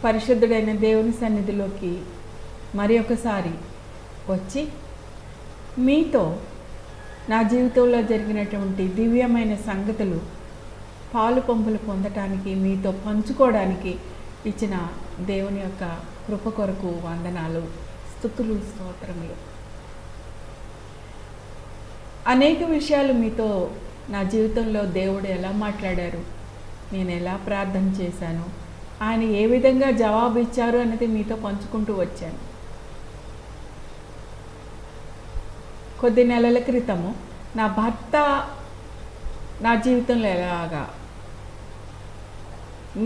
పరిశుద్ధుడైన దేవుని సన్నిధిలోకి మరి ఒకసారి వచ్చి మీతో నా జీవితంలో జరిగినటువంటి దివ్యమైన సంగతులు పాలు పంపులు పొందటానికి మీతో పంచుకోవడానికి ఇచ్చిన దేవుని యొక్క కృప కొరకు వందనాలు, స్తుతులు, స్తోత్రములు. అనేక విషయాలు మీతో నా జీవితంలో దేవుడు ఎలా మాట్లాడారు, నేను ఎలా ప్రార్థన చేశాను, ఆయన ఏ విధంగా జవాబు ఇచ్చారు అన్నది మీతో పంచుకుంటూ వచ్చాను. కొద్ది నెలల క్రితము నా భర్త నా జీవితంలో ఎలాగా,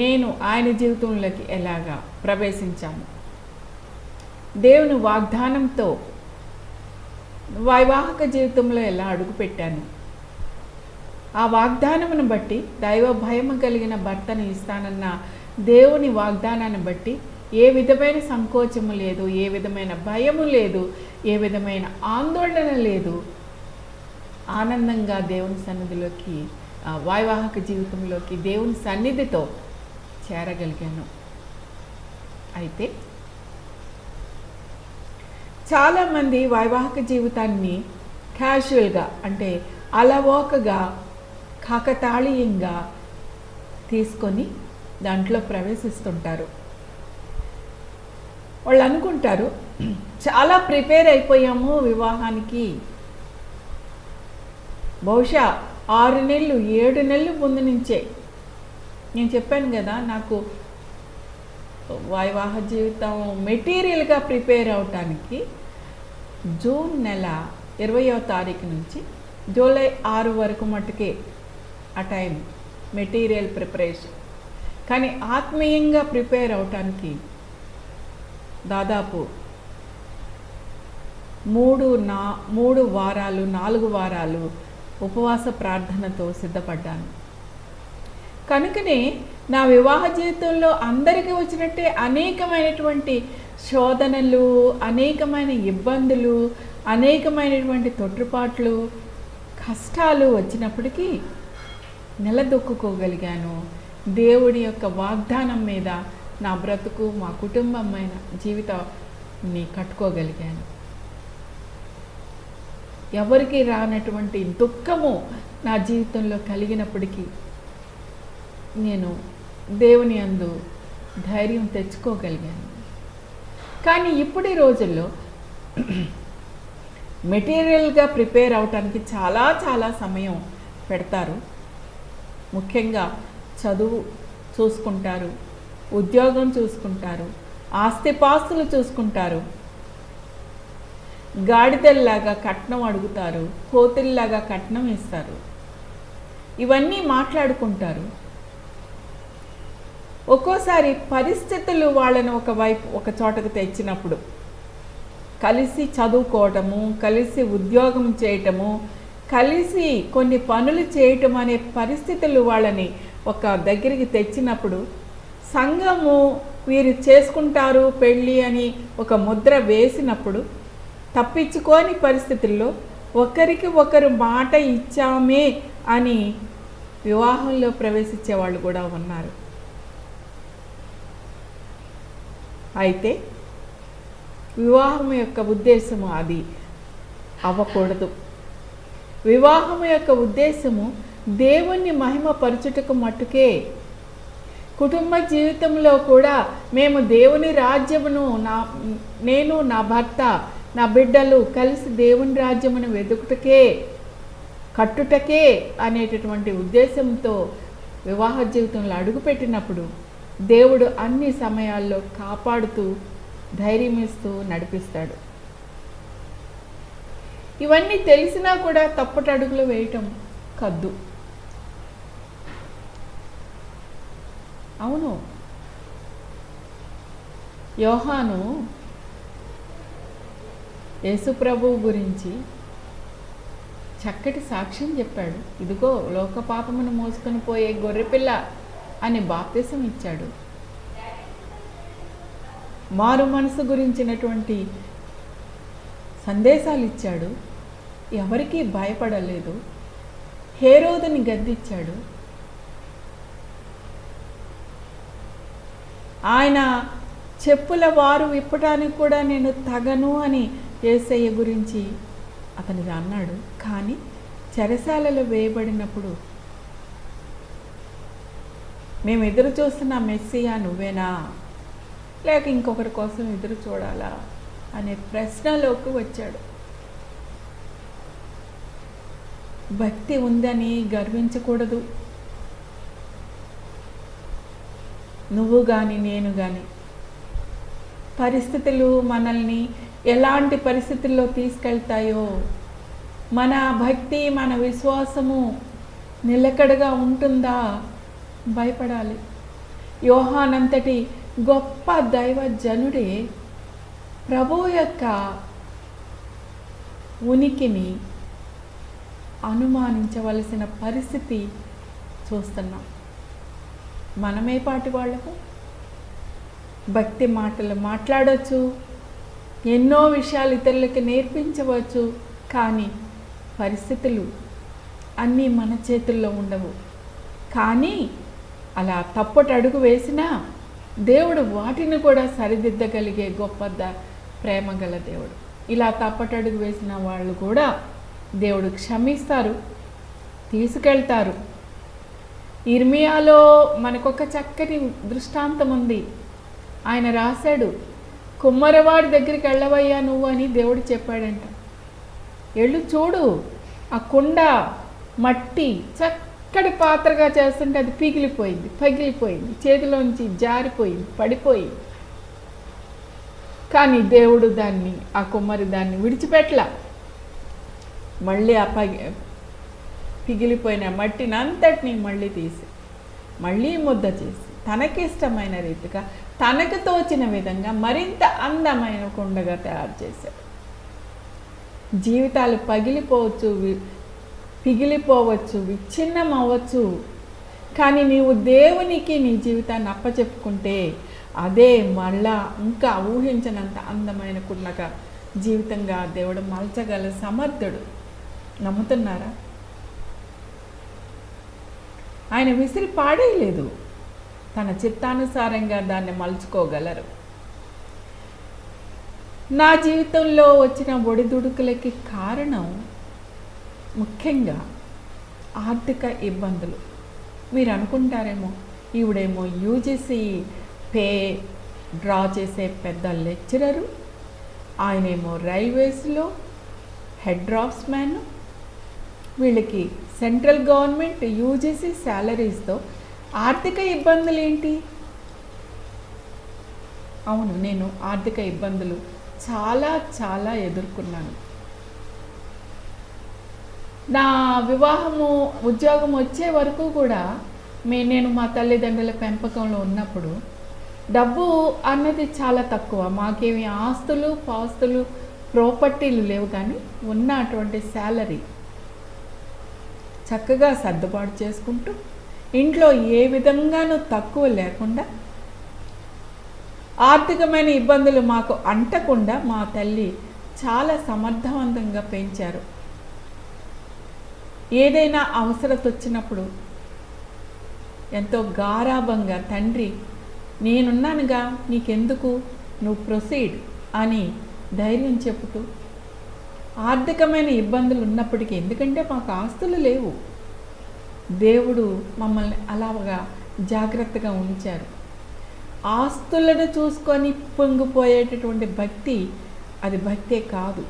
నేను ఆయన జీవితంలోకి ఎలాగా ప్రవేశించాను, దేవుని వాగ్దానంతో వైవాహిక జీవితంలో ఎలా అడుగుపెట్టాను, ఆ వాగ్దానమును బట్టి దైవ భయము కలిగిన భర్తను ఇస్తానన్న దేవుని వాగ్దానాన్ని బట్టి ఏ విధమైన సంకోచము లేదు, ఏ విధమైన భయము లేదు, ఏ విధమైన ఆందోళన లేదు. ఆనందంగా దేవుని సన్నిధిలోకి, వైవాహిక జీవితంలోకి దేవుని సన్నిధితో చేరగలిగాను. అయితే చాలామంది వైవాహిక జీవితాన్ని క్యాజువల్గా, అంటే అలవోకగా, కాకతాళీయంగా తీసుకొని దాంట్లో ప్రవేశిస్తుంటారు. వాళ్ళు అనుకుంటారు చాలా ప్రిపేర్ అయిపోయాము వివాహానికి, బహుశా 6 నెలలు 7 నెలలు ముందు నుంచే. నేను చెప్పాను కదా, నాకు వైవాహ జీవితం మెటీరియల్గా ప్రిపేర్ అవటానికి జూన్ నెల 20వ తారీఖు నుంచి జూలై 6 వరకు మట్టుకే ఆ టైం మెటీరియల్ ప్రిపరేషన్. కానీ ఆత్మీయంగా ప్రిపేర్ అవటానికి దాదాపు 3 వారాలు 4 వారాలు ఉపవాస ప్రార్థనతో సిద్ధపడ్డాను. కనుకనే నా వివాహ జీవితంలో అందరికీ వచ్చినట్టే అనేకమైనటువంటి శోధనలు, అనేకమైన ఇబ్బందులు, అనేకమైనటువంటి తొట్టుపాట్లు, కష్టాలు వచ్చినప్పటికీ నిలదొక్కుకోగలిగాను. దేవుడి యొక్క వాగ్దానం మీద నా బ్రతుకు, మా కుటుంబమైన జీవితాన్ని కట్టుకోగలిగాను. ఎవరికి రానటువంటి దుఃఖము నా జీవితంలో కలిగినప్పటికీ నేను దేవుని యందు ధైర్యం తెచ్చుకోగలిగాను. కానీ ఇప్పటి రోజుల్లో మెటీరియల్గా ప్రిపేర్ అవటానికి చాలా సమయం పెడతారు. ముఖ్యంగా చదువు చూసుకుంటారు, ఉద్యోగం చూసుకుంటారు, ఆస్తిపాస్తులు చూసుకుంటారు, గాడిదల్లాగా కట్నం అడుగుతారు, కోతిల్లాగా కట్నం ఇస్తారు, ఇవన్నీ మాట్లాడుకుంటారు. ఒక్కోసారి పరిస్థితులు వాళ్ళని ఒక చోటకు తెచ్చినప్పుడు కలిసి చదువుకోవటము, కలిసి ఉద్యోగం చేయటము, కలిసి కొన్ని పనులు చేయటం అనే పరిస్థితులు వాళ్ళని ఒక దగ్గరికి తెచ్చినప్పుడు సంఘము వీరు చేసుకుంటారు పెళ్ళి అని ఒక ముద్ర వేసినప్పుడు తప్పించుకోని పరిస్థితుల్లో ఒకరికి ఒకరు మాట ఇచ్చామే అని వివాహంలో ప్రవేశించే వాళ్ళు కూడా ఉన్నారు. అయితే వివాహం యొక్క ఉద్దేశము అది అవ్వకూడదు. వివాహం యొక్క ఉద్దేశము దేవుణ్ణి మహిమపరచుటకు మట్టుకే. కుటుంబ జీవితంలో కూడా మేము దేవుని రాజ్యమును, నేను, నా భర్త, నా బిడ్డలు కలిసి దేవుని రాజ్యమును వెతుకుటకే, కట్టుటకే అనేటటువంటి ఉద్దేశంతో వివాహ జీవితంలో అడుగుపెట్టినప్పుడు దేవుడు అన్ని సమయాల్లో కాపాడుతూ, ధైర్యం ఇస్తూ నడిపిస్తాడు. ఇవన్నీ తెలిసినా కూడా తప్పటడుగులు వేయటం కద్దు. అవును, యోహాను యేసుప్రభువు గురించి చక్కటి సాక్ష్యం చెప్పాడు. ఇదిగో లోక పాపమును మోసుకొని పోయే గొర్రెపిల్ల అని బాప్తిసం ఇచ్చాడు. మారు మనసు గురించినటువంటి సందేశాలు ఇచ్చాడు. ఎవరికీ భయపడలేదు. హేరోదుని గద్దించాడు. ఆయన చెప్పుల వారు విప్పటానికి కూడా నేను తగను అని యేసయ్య గురించి అతను అన్నాడు. కానీ చెరసాలలో వేయబడినప్పుడు మేము ఎదురు చూస్తున్న మెస్సియా నువ్వేనా, లేక ఇంకొకరి కోసం ఎదురు చూడాలా అనే ప్రశ్నలోకి వచ్చాడు. భక్తి ఉందని గర్వించకూడదు. నువ్వు కానీ నేను కానీ పరిస్థితులు మనల్ని ఎలాంటి పరిస్థితుల్లో తీసుకెళ్తాయో, మన భక్తి మన విశ్వాసము నిలకడగా ఉంటుందా భయపడాలి. యోహానంతటి గొప్ప దైవజనుడే ప్రభువు యొక్క ఉనికిని అనుమానించవలసిన పరిస్థితి చూస్తున్నాం. మనమే పాటి వాళ్ళకు భక్తి మాటలు మాట్లాడవచ్చు, ఎన్నో విషయాలు ఇతరులకి నేర్పించవచ్చు, కానీ పరిస్థితులు అన్నీ మన చేతుల్లో ఉండవు. కానీ అలా తప్పటి అడుగు వేసినా దేవుడు వాటిని కూడా సరిదిద్దగలిగే గొప్ప ప్రేమ గల దేవుడు. ఇలా తప్పటి అడుగు వేసిన వాళ్ళు కూడా దేవుడు క్షమిస్తారు, తీసుకెళ్తారు. ఇర్మియాలో మనకొక చక్కటి దృష్టాంతం ఉంది. ఆయన రాశాడు, కుమ్మరవాడి దగ్గరికి వెళ్ళవయ్యా నువ్వు అని దేవుడు చెప్పాడంట. ఎళ్ళు చూడు, ఆ కుండ మట్టి చక్కటి పాత్రగా చేస్తుంటే అది పగిలిపోయింది, చేతిలోంచి జారిపోయింది, పడిపోయింది. కానీ దేవుడు ఆ కుమ్మరి దాన్ని విడిచిపెట్టలా. మళ్ళీ ఆ పిగిలిపోయిన మట్టిని అంతటిని మళ్ళీ తీసి మళ్ళీ ముద్ద చేసి తనకిష్టమైన రీతిగా తనకు తోచిన విధంగా మరింత అందమైన కుండగా తయారు చేశాడు. జీవితాలు పగిలిపోవచ్చు, పిగిలిపోవచ్చు, విచ్ఛిన్నం అవ్వచ్చు, కానీ నీవు దేవునికి నీ జీవితాన్ని అప్పచెప్పుకుంటే అదే మళ్ళా ఇంకా ఊహించనంత అందమైన కుండగా జీవితంగా దేవుడు మలచగల సమర్థుడు. నమ్ముతున్నారా? ఆయన విసిరి పాడేయలేదు, తన చిత్తానుసారంగా దాన్ని మలుచుకోగలరు. నా జీవితంలో వచ్చిన ఒడిదుడుకులకి కారణం ముఖ్యంగా ఆర్థిక ఇబ్బందులు. మీరు అనుకుంటారేమో, ఈవిడేమో యూజీసీ పే డ్రా చేసే పెద్ద లెక్చరరు, ఆయనేమో రైల్వేస్లో హెడ్ డ్రాఫ్ట్స్మ్యాన్, వీళ్ళకి సెంట్రల్ గవర్నమెంట్ యూజీసీ శాలరీస్తో ఆర్థిక ఇబ్బందులు ఏంటి? అవును, నేను ఆర్థిక ఇబ్బందులు చాలా ఎదుర్కొన్నాను. నా ఉద్యోగం వచ్చే వరకు కూడా నేను మా తల్లిదండ్రుల పెంపకంలో ఉన్నప్పుడు డబ్బు అన్నది చాలా తక్కువ. మాకేమి ఆస్తులు పాస్తులు ప్రాపర్టీలు లేవు, కానీ ఉన్నటువంటి శాలరీ చక్కగా సర్దుబాటు చేసుకుంటూ ఇంట్లో ఏ విధంగానూ తక్కువ లేకుండా ఆర్థికమైన ఇబ్బందులు మాకు అంటకుండా మా తల్లి చాలా సమర్థవంతంగా పెంచారు. ఏదైనా అవసరత వచ్చినప్పుడు ఎంతో గారాబంగా తండ్రి, నేనున్నానుగా, నీకెందుకు, నువ్వు ప్రొసీడ్ అని ధైర్యం చెబుతూ, ఆర్థికమైన ఇబ్బందులు ఉన్నప్పటికీ, ఎందుకంటే మాకు ఆస్తులు లేవు, దేవుడు మమ్మల్ని అలాగా జాగ్రత్తగా ఉంచారు. ఆస్తులను చూసుకొని పొంగిపోయేటటువంటి భక్తి అది భక్తే కాదు.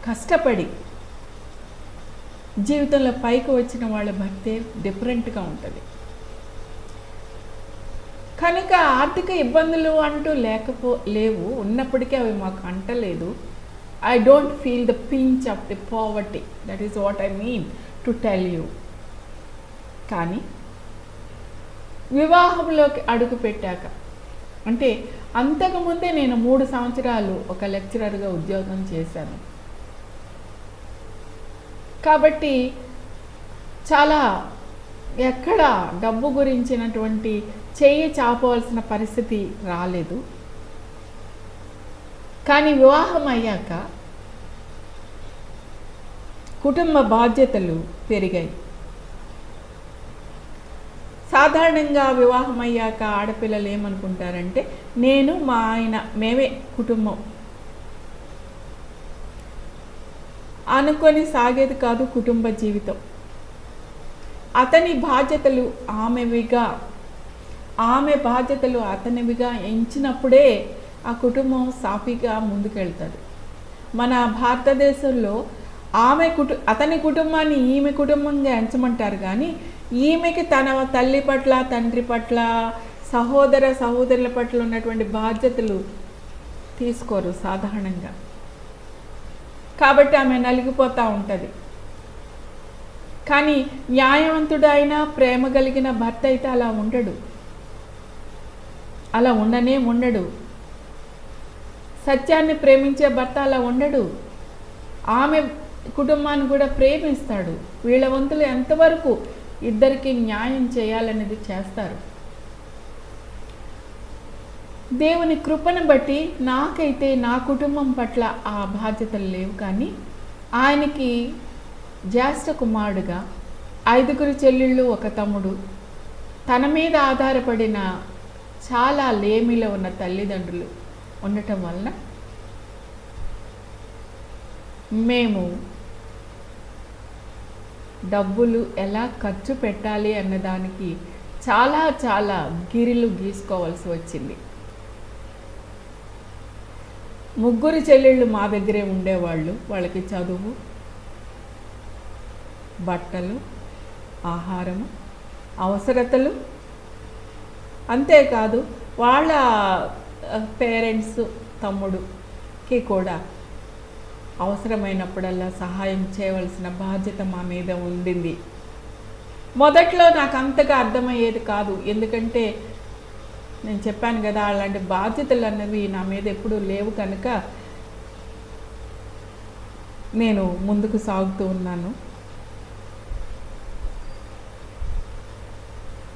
కష్టపడి జీవితంలో పైకి వచ్చిన వాళ్ళ భక్తే డిఫరెంట్గా ఉంటుంది. కనుక ఆర్థిక ఇబ్బందులు అంటూ లేవు, ఉన్నప్పటికీ అవి మాకు అంటలేదు. I don't feel the pinch of the poverty, that is what I mean to tell you. కానీ వివాహంలోకి అడుగు పెట్టాక, అంటే అంతకుముందే నేను 3 సంవత్సరాలు ఒక లెక్చరర్గా ఉద్యోగం చేశాను. కాబట్టి చాలా ఎక్కడ డబ్బు గురించినటువంటి చెయ్యి చాపవలసిన పరిస్థితి రాలేదు. కానీ వివాహం అయ్యాక కుటుంబ బాధ్యతలు పెరిగాయి. సాధారణంగా వివాహం అయ్యాక ఆడపిల్లలు ఏమనుకుంటారంటే, నేను మా ఆయన మేమే కుటుంబం అనుకొని సాగేది కాదు కుటుంబ జీవితం. అతని బాధ్యతలు ఆమెవిగా, ఆమె బాధ్యతలు అతనివిగా ఎంచినప్పుడే ఆ కుటుంబం సాఫీగా ముందుకెళ్తుంది. మన భారతదేశంలో అతని కుటుంబాన్ని ఈమె కుటుంబంగా ఎంచమంటారు, కానీ ఈమెకి తన తల్లి పట్ల, తండ్రి పట్ల, సహోదరుల పట్ల ఉన్నటువంటి బాధ్యతలు తీసుకోరు సాధారణంగా. కాబట్టి ఆమె నలిగిపోతూ ఉంటుంది. కానీ న్యాయవంతుడైన ప్రేమ కలిగిన భర్త అయితే అలా ఉండడు, అలా ఉండడు. సత్యాన్ని ప్రేమించే భర్త అలా ఉండడు. ఆమె కుటుంబాన్ని కూడా ప్రేమిస్తాడు. వీళ్ళ వంతులు ఎంతవరకు ఇద్దరికి న్యాయం చేయాలనేది చేస్తారు. దేవుని కృపను బట్టి నాకైతే నా కుటుంబం పట్ల ఆ బాధ్యతలు లేవు, కానీ ఆయనకి జ్యేష్ఠ కుమారుడుగా 5 చెల్లెళ్ళు, 1 తమ్ముడు, తన మీద ఆధారపడిన చాలా లేమిలో ఉన్న తల్లిదండ్రులు ఉండటం వలన మేము డబ్బులు ఎలా ఖర్చు పెట్టాలి అన్నదానికి చాలా గిరిలు గీసుకోవాల్సి వచ్చింది. 3 చెల్లెళ్ళు మా దగ్గరే ఉండేవాళ్ళు. వాళ్ళకి చదువు, బట్టలు, ఆహారము, అవసరతలు, అంతేకాదు వాళ్ళ పేరెంట్స్ తమ్ముడుకి కూడా అవసరమైనప్పుడల్లా సహాయం చేయవలసిన బాధ్యత మా మీద ఉండింది. మొదట్లో నాకు అంతగా అర్థమయ్యేది కాదు, ఎందుకంటే నేను చెప్పాను కదా, అలాంటి బాధ్యతలు అన్నవి నా మీద ఎప్పుడూ లేవు కనుక నేను ముందుకు సాగుతూ ఉన్నాను.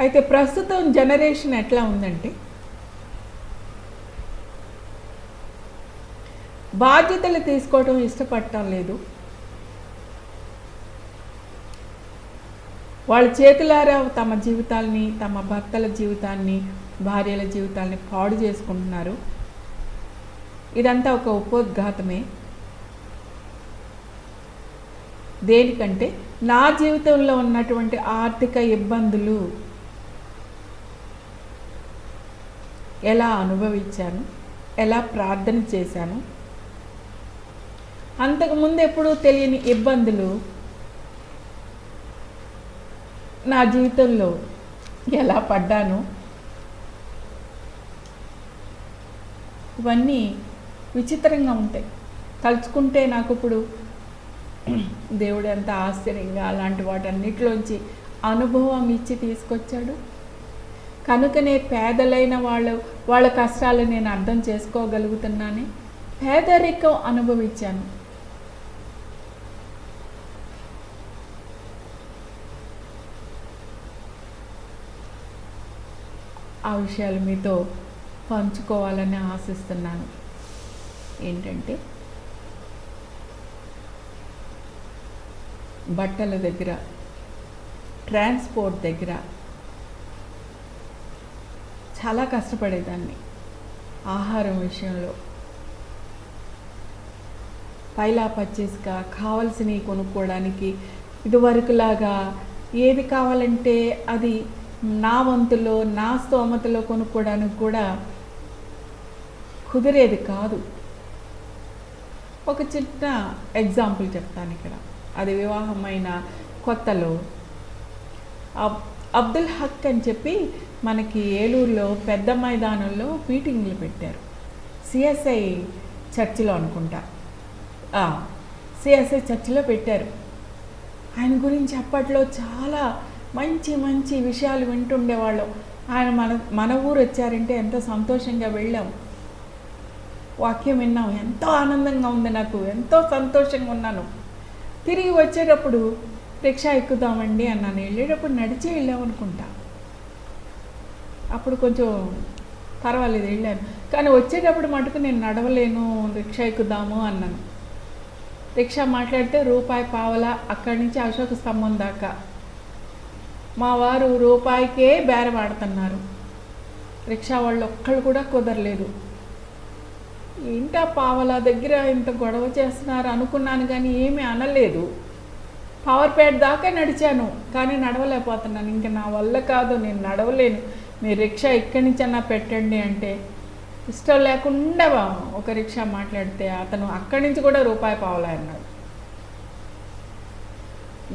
అయితే ప్రస్తుతం జనరేషన్ ఎట్లా ఉందంటే, బాధ్యతలు తీసుకోవడం ఇష్టపడటం లేదు. వాళ్ళ చేతులారా తమ జీవితాల్ని, తమ భర్తల జీవితాన్ని, భార్యల జీవితాల్ని పాడు చేసుకుంటున్నారు. ఇదంతా ఒక ఉపోద్ఘాతమే. దేనికంటే నా జీవితంలో ఉన్నటువంటి ఆర్థిక ఇబ్బందులు ఎలా అనుభవించాను, ఎలా ప్రార్థన చేశాను, అంతకుముందు ఎప్పుడూ తెలియని ఇబ్బందులు నా జీవితంలో ఎలా పడ్డాను, ఇవన్నీ విచిత్రంగా ఉంటాయి. తలుచుకుంటే నాకు ఇప్పుడు దేవుడు ఎంత ఆశ్చర్యంగా అలాంటి వాటన్నిటిలోంచి అనుభవం ఇచ్చి తీసుకొచ్చాడు. కనుకనే పేదలైన వాళ్ళ కష్టాలు నేను అర్థం చేసుకోగలుగుతున్నానే. పేదరికం అనుభవించాను. ఆ విషయాలు మీతో పంచుకోవాలని ఆశిస్తున్నాను. ఏంటంటే, బట్టల దగ్గర, ట్రాన్స్పోర్ట్ దగ్గర చాలా కష్టపడేదాన్ని. ఆహారం విషయంలో పైలా పర్చేస్గా కావాల్సినవి కొనుక్కోవడానికి ఇదివరకులాగా ఏది కావాలంటే అది నా వంతులో, నా స్తోమతలో కొనుక్కోవడానికి కూడా కుదిరేది కాదు. ఒక చిన్న ఎగ్జాంపుల్ చెప్తాను ఇక్కడ. అది వివాహమైన కొత్తలో అబ్దుల్ హక్ అని చెప్పి మనకి ఏలూరులో పెద్ద మైదానంలో మీటింగ్లు పెట్టారు. సిఎస్ఐ చర్చిలో అనుకుంటా, సిఎస్ఐ చర్చిలో పెట్టారు. ఆయన గురించి అప్పట్లో చాలా మంచి మంచి విషయాలు వింటుండేవాళ్ళం. ఆయన మన ఊరు వచ్చారంటే ఎంతో సంతోషంగా వెళ్ళాం, వాక్యం విన్నాం, ఎంతో ఆనందంగా ఉంది, నాకు ఎంతో సంతోషంగా ఉన్నాను. తిరిగి వచ్చేటప్పుడు రిక్షా ఎక్కుదామండి అన్నాను. వెళ్ళేటప్పుడు నడిచే వెళ్ళామనుకుంటా. అప్పుడు కొంచెం పర్వాలేదు, వెళ్ళాను. కానీ వచ్చేటప్పుడు మటుకు నేను నడవలేను, రిక్షా ఎక్కుదాము అన్నాను. రిక్షా మాట్లాడితే రూపాయి పావలా, అక్కడి నుంచి అశోక స్తంభం దాకా మా వారు రూపాయికే బేరం ఆడుతున్నారు. రిక్షా వాళ్ళు ఒక్కళ్ళు కూడా కుదరలేదు. ఏంటా పావలా దగ్గర ఇంత గొడవ చేస్తున్నారు అనుకున్నాను, కానీ ఏమీ అనలేదు. పవర్పేట దాకా నడిచాను, కానీ నడవలేకపోతున్నాను. ఇంక నా వల్ల కాదు, నేను నడవలేను, మీరు రిక్షా ఇక్కడి నుంచన్నా పెట్టండి అంటే ఇష్టం లేకుండా ఒక రిక్షా మాట్లాడితే అతను అక్కడి నుంచి కూడా రూపాయి పావలా అన్నాడు.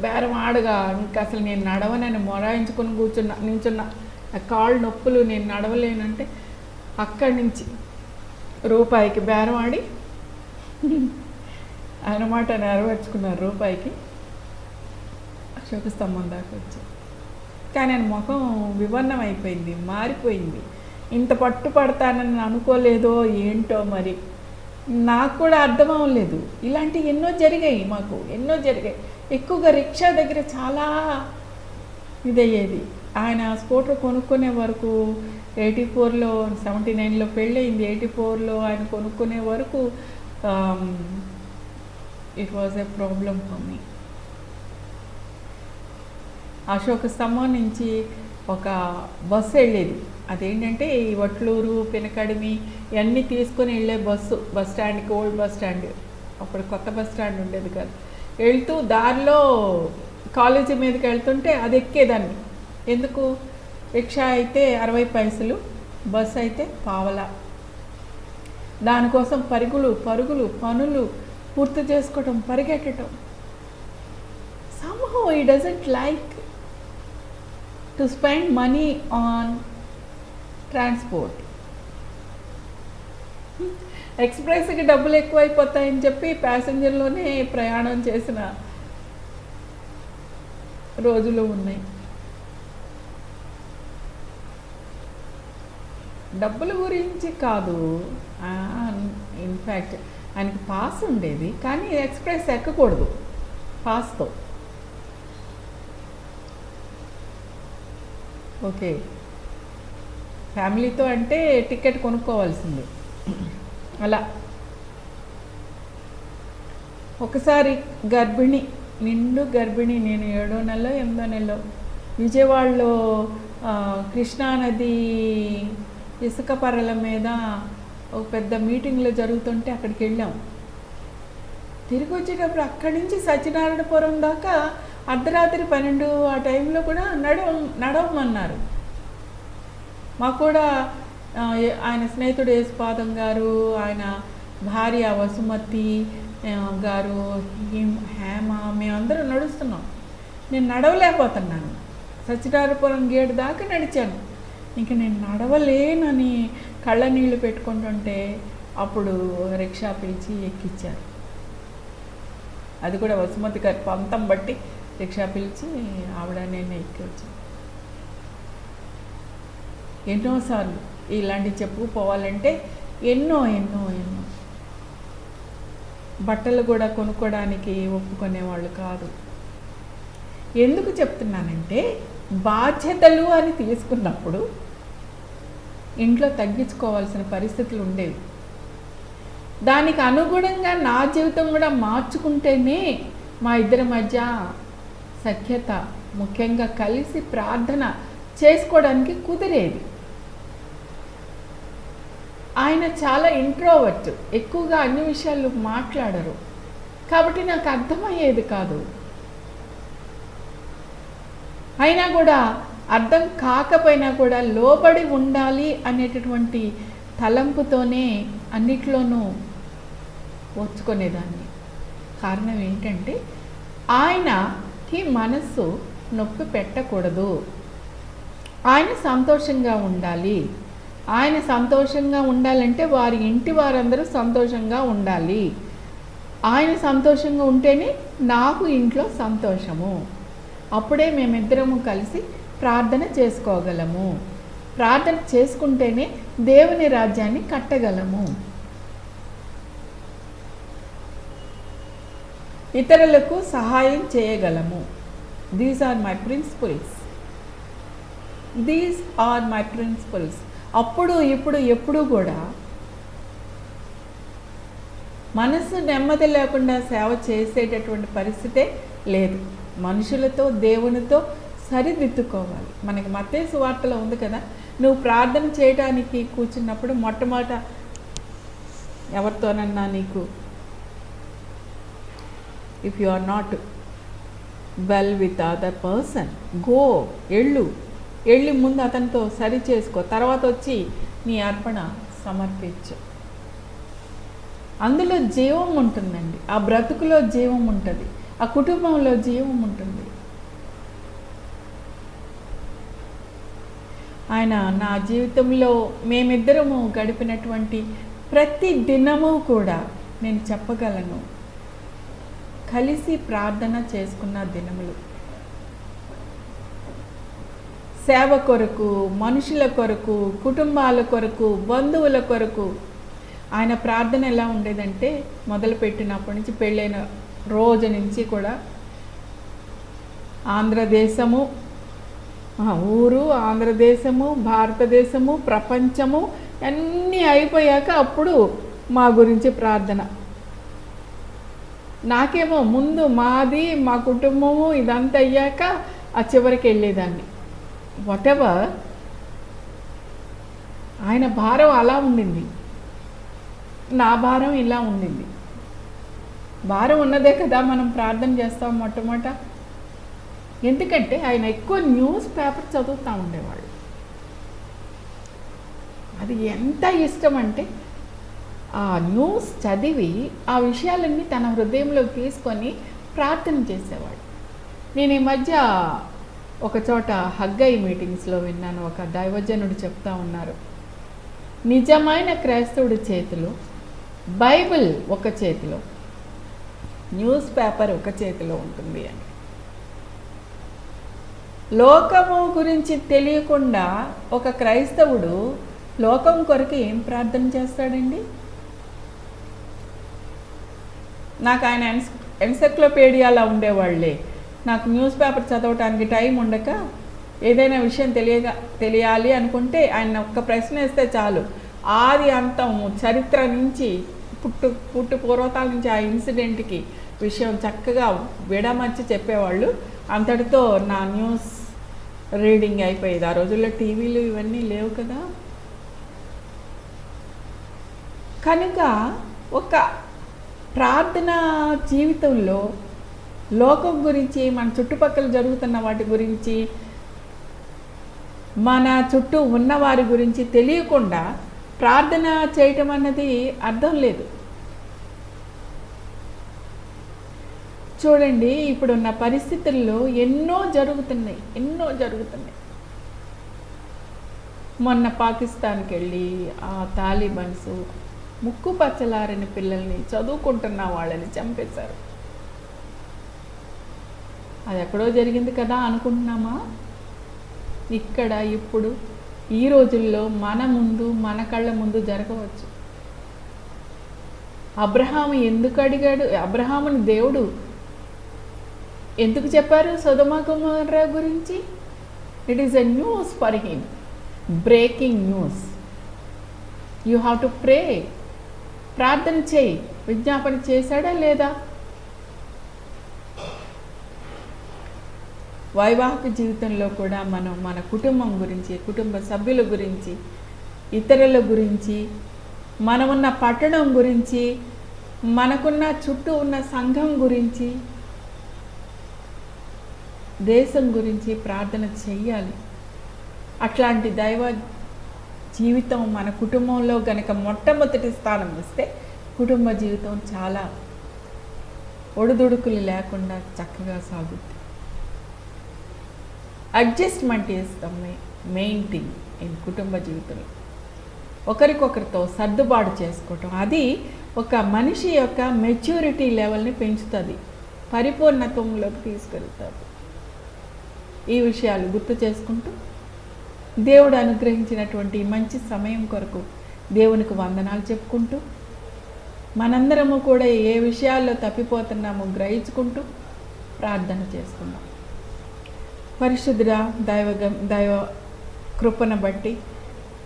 బేరం ఆడగా ఇంకా అసలు నేను నడవనని మొరాయించుకొని నించున్నా. ఆ కాళ్ళు నొప్పులు, నేను నడవలేనంటే అక్కడి నుంచి రూపాయికి బేరం ఆడి ఆయన మాట నెరవేర్చుకున్నారు. రూపాయికి అశోక స్తంభం దాకా వచ్చి. కానీ ఆయన ముఖం వివర్ణం అయిపోయింది, మారిపోయింది. ఇంత పట్టుపడతానని అనుకోలేదో ఏంటో, మరి నాకు కూడా అర్థం అవ్వలేదు. ఇలాంటివి ఎన్నో జరిగాయి, మాకు ఎన్నో జరిగాయి. ఎక్కువగా రిక్షా దగ్గర చాలా ఇదయ్యేది. ఆయన స్కూటర్ కొనుక్కునే వరకు 84లో 79లో పెళ్ళయింది. 84లో ఆయన కొనుక్కునే వరకు it was a problem for me. Ashoka స్తంభం నుంచి ఒక బస్సు వెళ్ళేది. అదేంటంటే ఈ వట్లూరు, పెనకడిమి ఇవన్నీ తీసుకొని వెళ్ళే బస్సు. బస్ స్టాండ్కి, ఓల్డ్ బస్ స్టాండ్, అప్పుడు కొత్త బస్ స్టాండ్ ఉండేది కాదు. వెళ్తూ దారిలో కాలేజీ మీదకి వెళ్తుంటే అది ఎక్కేదాన్ని. ఎందుకు? రిక్షా అయితే 60 పైసలు, బస్సు అయితే పావలా. దానికోసం పరుగులు పనులు పూర్తి చేసుకోవటం, పరిగెట్టడం. somehow he doesn't like to spend money on transport. ఎక్స్ప్రెస్కి డబ్బులు ఎక్కువైపోతాయని చెప్పి ప్యాసింజర్లోనే ప్రయాణం చేసిన రోజులు ఉన్నాయి. డబ్బుల గురించి కాదు, ఇన్ఫ్యాక్ట్ ఆయనకి పాస్ ఉండేది, కానీ ఎక్స్ప్రెస్ ఎక్కకూడదు పాస్తో. ఓకే, ఫ్యామిలీతో అంటే టికెట్ కొనుక్కోవాల్సింది. అలా ఒకసారి గర్భిణి, నిండు గర్భిణి, నేను 7వ నెలలో 8వ నెలలో విజయవాడలో కృష్ణానది ఇసుక పర్రల మీద ఒక పెద్ద మీటింగ్లో జరుగుతుంటే అక్కడికి వెళ్ళాం. తిరిగి వచ్చేటప్పుడు అక్కడి నుంచి సత్యనారాయణపురం దాకా అర్ధరాత్రి 12 ఆ టైంలో కూడా నడవమన్నారు. మాకు కూడా ఆయన స్నేహితుడు యేసుపాదం గారు, ఆయన భార్య వసుమతి గారు, హేమ, మేమందరం నడుస్తున్నాం. నేను నడవలేకపోతున్నాను. సత్యనారాయణపురం గేట్ దాకా నడిచాను. ఇంక నేను నడవలేనని కళ్ళ నీళ్ళు పెట్టుకుంటుంటే అప్పుడు రిక్షా పిలిచి ఎక్కించారు. అది కూడా వసుమతి గారి పంతం బట్టి రిక్షా పిలిచి ఆవిడ నేను ఎక్కి వచ్చాను. ఎన్నోసార్లు ఇలాంటివి చెప్పుకుపోవాలంటే ఎన్నో బట్టలు కూడా కొనుక్కోవడానికి ఒప్పుకునేవాళ్ళు కాదు. ఎందుకు చెప్తున్నానంటే బాధ్యతలు అని తీసుకున్నప్పుడు ఇంట్లో తగ్గించుకోవాల్సిన పరిస్థితులు ఉండేవి. దానికి అనుగుణంగా నా జీవితం కూడా మార్చుకుంటేనే మా ఇద్దరి మధ్య సఖ్యత, ముఖ్యంగా కలిసి ప్రార్థన చేసుకోవడానికి కుదిరేది. ఆయన చాలా ఇంట్రోవర్ట్, ఎక్కువగా అన్ని విషయాలు మాట్లాడరు, కాబట్టి నాకు అర్థమయ్యేది కాదు. అయినా కూడా అర్థం కాకపోయినా కూడా లోబడి ఉండాలి అనేటటువంటి తలంపుతోనే అన్నిట్లోనూ ఓర్చుకునేదాన్ని. కారణం ఏంటంటే ఆయనకి మనస్సు నొప్పి పెట్టకూడదు, ఆయన సంతోషంగా ఉండాలి. ఆయన సంతోషంగా ఉండాలంటే వారి ఇంటి వారందరూ సంతోషంగా ఉండాలి. ఆయన సంతోషంగా ఉంటేనే నాకు ఇంట్లో సంతోషము. అప్పుడే మేమిద్దరము కలిసి ప్రార్థన చేసుకోగలము. ప్రార్థన చేసుకుంటేనే దేవుని రాజ్యాన్ని కట్టగలము. ఇతరులకు సహాయం చేయగలము. These are my principles. అప్పుడు ఇప్పుడు ఎప్పుడు కూడా మనసు నెమ్మది లేకుండా సేవ చేసేటటువంటి పరిస్థితే లేదు. మనుషులతో, దేవునితో సరిదిద్దుకోవాలి. మనకి మత్తయి సువార్తలో ఉంది కదా, నువ్వు ప్రార్థన చేయడానికి కూర్చున్నప్పుడు మొట్టమొదట ఎవరితోనన్నా నీకు if you are not well with other person, go, వెళ్ళి ముందు అతనితో సరి చేసుకో, తర్వాత వచ్చి నీ అర్పణ సమర్పించు. అందులో జీవం ఉంటుందండి, ఆ బ్రతుకులో జీవం ఉంటుంది, ఆ కుటుంబంలో జీవం ఉంటుంది. ఆయన నా జీవితంలో మేమిద్దరము గడిపినటువంటి ప్రతి దినము కూడా నేను చెప్పగలను కలిసి ప్రార్థన చేసుకున్న దినములు. సేవ కొరకు, మనుషుల కొరకు, కుటుంబాల కొరకు, బంధువుల కొరకు ఆయన ప్రార్థన ఎలా ఉండేదంటే, మొదలుపెట్టినప్పటి నుంచి పెళ్ళైన రోజు నుంచి కూడా ఆంధ్రదేశము, ఊరు, ఆంధ్రదేశము, భారతదేశము, ప్రపంచము అన్నీ అయిపోయాక అప్పుడు మా గురించి ప్రార్థన. నాకేమో ముందు మాది, మా కుటుంబము ఇదంతా అయ్యాక ఆ చివరికి వెళ్ళేదాన్ని. వాటెవర్, ఆయన భారం అలా ఉండింది, నా భారం ఇలా ఉండింది. భారం ఉన్నదే కదా మనం ప్రార్థన చేస్తాం మొట్టమొదట. ఎందుకంటే ఆయన ఎక్కువ న్యూస్ పేపర్ చదువుతూ ఉండేవాళ్ళు. అది ఎంత ఇష్టం అంటే ఆ న్యూస్ చదివి ఆ విషయాలన్నీ తన హృదయంలోకి తీసుకొని ప్రార్థన చేసేవాడు. నేను ఈ మధ్య ఒక చోట హగ్గై మీటింగ్స్లో విన్నాను, ఒక దైవజనుడు చెప్తా ఉన్నారు, నిజమైన క్రైస్తవుడి చేతిలో బైబిల్ ఒక చేతిలో, న్యూస్ పేపర్ ఒక చేతిలో ఉంటుంది అని. లోకము గురించి తెలియకుండా ఒక క్రైస్తవుడు లోకం కొరకు ఏం ప్రార్థన చేస్తాడండి? నాకు ఆయన ఎన్సైక్లోపీడియాలా ఉండేవాళ్ళే. నాకు న్యూస్ పేపర్ చదవటానికి టైం ఉండక ఏదైనా విషయం తెలియాలి అనుకుంటే ఆయన ఒక్క ప్రశ్న వేస్తే చాలు, ఆది అంతము చరిత్ర నుంచి పుట్టు పూర్వతాల నుంచి ఆ ఇన్సిడెంట్కి విషయం చక్కగా విడమర్చి చెప్పేవాళ్ళు. అంతటితో నా న్యూస్ రీడింగ్ అయిపోయేది. ఆ రోజుల్లో టీవీలు ఇవన్నీ లేవు కదా. కనుక ఒక ప్రార్థన జీవితంలో లోకం గురించి, మన చుట్టుపక్కల జరుగుతున్న వాటి గురించి, మన చుట్టూ ఉన్నవారి గురించి తెలియకుండా ప్రార్థన చేయటం అన్నది అర్థం లేదు. చూడండి, ఇప్పుడున్న పరిస్థితుల్లో ఎన్నో జరుగుతున్నాయి. మొన్న పాకిస్తాన్కి వెళ్ళి ఆ తాలిబన్స్ ముక్కు పచ్చలారని పిల్లల్ని, చదువుకుంటున్న వాళ్ళని చంపేశారు. అది ఎక్కడో జరిగింది కదా అనుకుంటున్నామా? ఇక్కడ ఇప్పుడు ఈ రోజుల్లో మన ముందు, మన కళ్ళ ముందు జరగవచ్చు. అబ్రహాము ఎందుకు అడిగాడు? అబ్రహాముని దేవుడు ఎందుకు చెప్పారు సొదొమ గొమొర్రా గురించి? It is a news for him, breaking news. You have to pray. ప్రార్థన చేయి. విజ్ఞాపన చేశాడా లేదా? వైవాహిక జీవితంలో కూడా మనం మన కుటుంబం గురించి, కుటుంబ సభ్యుల గురించి, ఇతరుల గురించి, మనమున్న పట్టణం గురించి, మనకున్న చుట్టూ ఉన్న సంఘం గురించి, దేశం గురించి ప్రార్థన చెయ్యాలి. అట్లాంటి దైవ జీవితం మన కుటుంబంలో గనక మొట్టమొదటి స్థానం ఇస్తే కుటుంబ జీవితం చాలా ఒడిదుడుకులు లేకుండా చక్కగా సాగుద్ది. Adjustment is the main thing in కుటుంబ జీవితంలో. ఒకరికొకరితో సర్దుబాటు చేసుకోవటం, అది ఒక మనిషి యొక్క మెచ్యూరిటీ లెవెల్ని పెంచుతుంది, పరిపూర్ణత్వంలోకి తీసుకెళ్తుంది. ఈ విషయాలు గుర్తు చేసుకుంటూ దేవుడు అనుగ్రహించినటువంటి మంచి సమయం కొరకు దేవునికి వందనాలు చెప్పుకుంటూ, మనందరము కూడా ఏ విషయాల్లో తప్పిపోతున్నామో గ్రహించుకుంటూ ప్రార్థన చేసుకుందాం. పరిశుద్ధుడా, దైవ కృపను బట్టి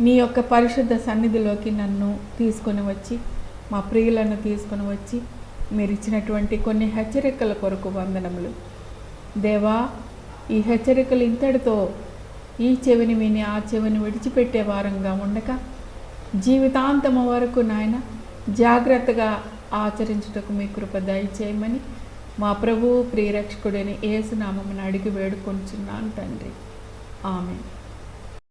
నీ యొక్క పరిశుద్ధ సన్నిధిలోకి నన్ను తీసుకొని వచ్చి, మా ప్రియులను తీసుకొని వచ్చి, మీరు ఇచ్చినటువంటి కొన్ని హెచ్చరికల కొరకు వందనములు. దేవా, ఈ హెచ్చరికలు ఇంతటితో ఈ చెవిని విని ఆ చెవిని విడిచిపెట్టే వారంగా ఉండక జీవితాంతము వరకు నాయన జాగ్రత్తగా ఆచరించుటకు మీ కృప దయచేయమని మా ప్రభువు ప్రియరక్షకుడైన యేసు నామమున అడిగి వేడుకొంచున్నాను తండ్రి. ఆమేన్.